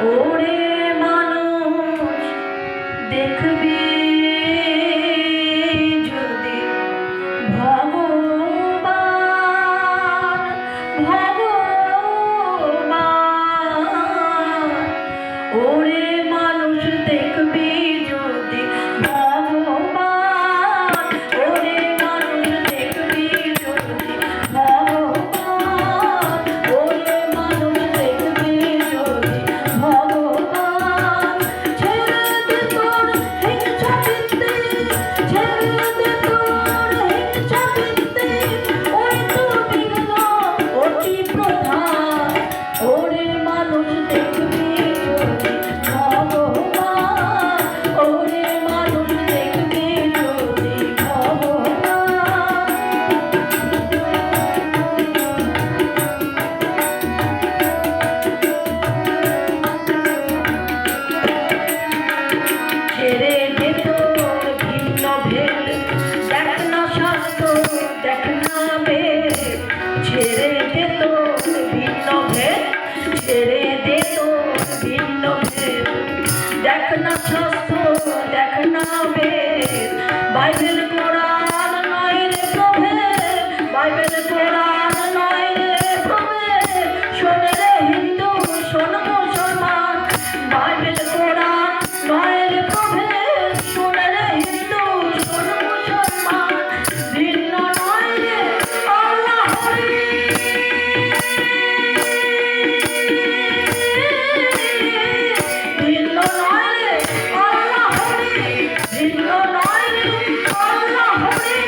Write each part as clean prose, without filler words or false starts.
ওরে মানুষ দেখবি যদি ভগবান ভগবান ওরে মানুষ দেখবি যদি ভগবান ওরে মানুষ দেখবি যদি ভগবান ওরে মানুষ দেখবি যদি ভগবান ছেড়ে দে তোর হিংসা চিনতে ছেড়ে দে তোর হিংসা চিনতে ওই তো বিঘ্ন অতি প্রধান ওরে মানুষ দেখবি যদি ভগবান ওরে মানুষ দেখবি যদি ভগবান ছেড়ে দে তোর ভিন্ন ভেদ দেখ না স্বাস্থ্য দেখ না বেদ ছেড়ে দে তোর ভিন্ন ভেদ ছেড়ে দে তোর ভিন্ন ভেদ দেখ না স্বাস্থ্য দেখ না বেদ বাইবেল কোরআন নয় রে প্রভেদ বাইবেল কোরআন নয় রে প্রভেদ শোন রে হিন্দু শোন মুসলমান বাইবেল কোরআন নয় রে প্রভেদ শোন রে হিন্দু শোন মুসলমান ভিন্ন নয় রে আল্লাহ হরি ভিন্ন নয় রে আল্লাহ হরি ভিন্ন নয় রে আল্লাহ হরি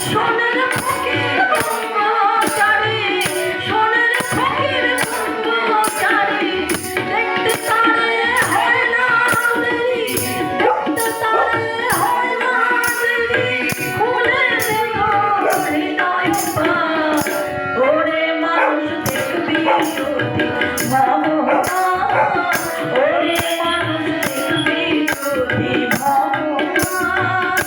শোন রে ফকির ব্রহ্মচারী শোন রে ফকির ব্রহ্মচারী দেখতে তারে হয় না দেরি দেখতে তারে হয় না দেরি খুলে দে তোর হৃদয় পার ওরে মানুষ দেখবি যদি ভগবান ওরে মানুষ দেখবি যদি ভগবান